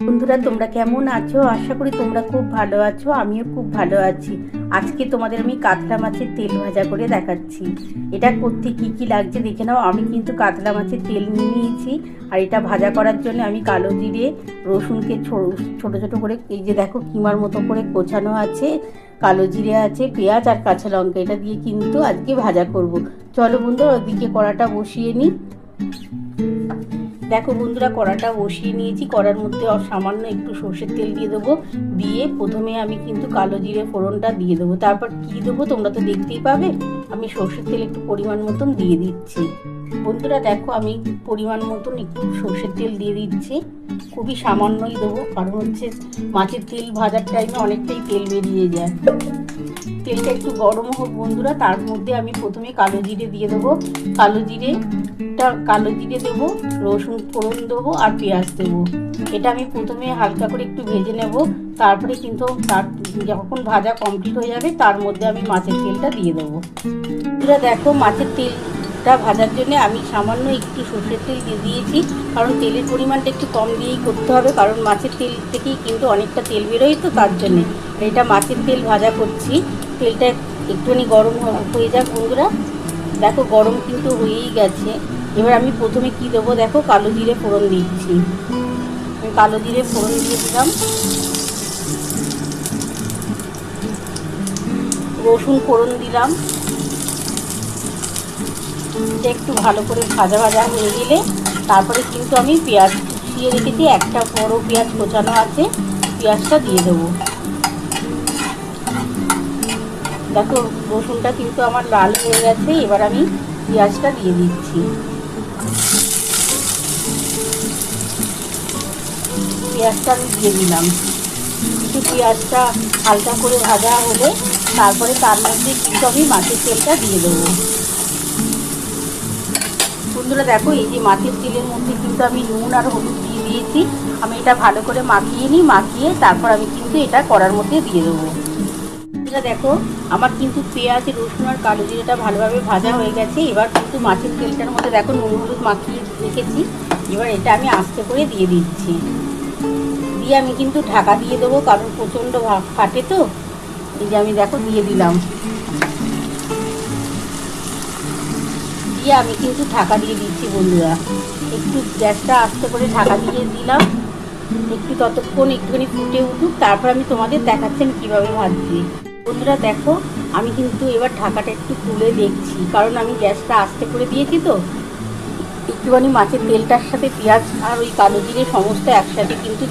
বন্ধুরা তোমরা কেমন আছো? আশা করি তোমরা খুব ভালো আছো। আমিও খুব ভালো আছি। আজকে তোমাদের আমি কাতলা মাছের তেল ভাজা করে দেখাচ্ছি। এটা করতে কি কি লাগছে দেখে নাও। আমি কিন্তু কাতলা মাছের তেল নিয়ে নিয়েছি। আর এটা ভাজা করার জন্য আমি কালো জিরে, রসুনকে ছোট ছোট করে এই যে দেখো কিমার মতো করে কোচানো আছে, কালো জিরে আছে, পেঁয়াজ আর কাঁচা লঙ্কা, এটা দিয়ে কিন্তু আজকে ভাজা করব। চলো বন্ধুরা ওদিকে কড়াটা বসিয়ে নিই। দেখো বন্ধুরা কড়াটা বসিয়ে নিয়েছি। কড়ার মধ্যে সামান্য একটু সর্ষের তেল দিয়ে দেবো। দিয়ে প্রথমে আমি কিন্তু কালো জিরে ফোড়নটা দিয়ে দেবো। তারপর কি দেবো তোমরা তো দেখতেই পাবে। আমি সর্ষের তেল একটু পরিমাণ মতন দিয়ে দিচ্ছি। বন্ধুরা দেখো আমি পরিমাণ মতন একটু সর্ষের তেল দিয়ে দিচ্ছি। খুবই সামান্যই দেবো, কারণ হচ্ছে মাছের তেল ভাজার টাইমে অনেকটাই তেল বেরিয়ে যায়। তেলটা একটু গরম হোক বন্ধুরা, তার মধ্যে আমি প্রথমে কালো জিরে দিয়ে দেবো। কালো জিরে দেবো, রসুন ফোড়ন দেবো আর পেঁয়াজ দেবো। এটা আমি প্রথমে হালকা করে একটু ভেজে নেব। তারপরে কিন্তু যখন ভাজা কমপ্লিট হয়ে যাবে তার মধ্যে আমি মাছের তেলটা দিয়ে দেবো। বন্ধুরা দেখো মাছের তেলটা ভাজার জন্য আমি সামান্য একটু সর্ষের তেল দিয়ে দিয়েছি, কারণ তেলের পরিমাণটা একটু কম দিয়েই করতে হবে, কারণ মাছের তেল থেকেই কিন্তু অনেকটা তেল বেরোয়, তো তার জন্যে এটা মাছের তেল ভাজা করছি। তেলটা একটুখানি গরম হয়ে যাক বন্ধুরা। দেখো গরম কিন্তু হয়েই গেছে। এবার আমি প্রথমে কি দেবো দেখো, কালো জিরে ফোড়ন দিচ্ছি। আমি কালো জিরে ফোড়ন দিয়ে দিলাম, রসুন ফোড়ন দিলাম। এটা একটু ভালো করে ভাজা ভাজা হয়ে গেলে তারপরে কিন্তু আমি পেঁয়াজ কুচিয়ে রেখেছি, একটা বড় পেঁয়াজ কোচানো আছে, পেঁয়াজটা দিয়ে দেবো। দেখো রসুনটা কিন্তু আমার লাল হয়ে গেছে। এবার আমি পেঁয়াজটা দিয়ে দিচ্ছি। পেঁয়াজটা আমি দিয়ে দিলাম। একটু পেঁয়াজটা হালকা করে ভাজা হলে তারপরে তার মধ্যে কিন্তু আমি মাছের তেলটা দিয়ে দেবো। বন্ধুরা দেখো এই যে মাছের তেলের মধ্যে কিন্তু আমি নুন আর হলুদ দিয়ে দিয়েছি। আমি এটা ভালো করে মাখিয়ে নিই, মাখিয়ে তারপর আমি কিন্তু এটা কড়ার মধ্যে দিয়ে দেবো। বন্ধুরা দেখো আমার কিন্তু পেঁয়াজ, রসুন আর কালো জিরেটা ভালোভাবে ভাজা হয়ে গেছে। এবার কিন্তু মাছের তেলটার মধ্যে দেখো নুন হলুদ মাখিয়ে রেখেছি। এবার এটা আমি আস্তে করে দিয়ে দিচ্ছি। দিয়ে আমি কিন্তু ঢাকা দিয়ে দেবো, কারণ প্রচণ্ড ফাটে তো। এই যে আমি দেখো দিয়ে দিলাম। দিয়ে আমি কিন্তু ঢাকা দিয়ে দিচ্ছি বন্ধুরা। একটু গ্যাসটা আস্তে করে ঢাকা দিয়ে দিলাম, একটু ততক্ষণ একটুখানি ফুটে উঠুক, তারপর আমি তোমাদের দেখাচ্ছি আমি কীভাবে ভাজছি। বন্ধুরা দেখো আমি কিন্তু এবার ঢাকাটা একটু তুলে দেখছি, কারণ আমি গ্যাসটা আস্তে করে দিয়েছি তো। একটুখানি মাছের তেলটার সাথে পেঁয়াজ আর ওই কালো জিরে সমস্ত একসাথে কিন্তু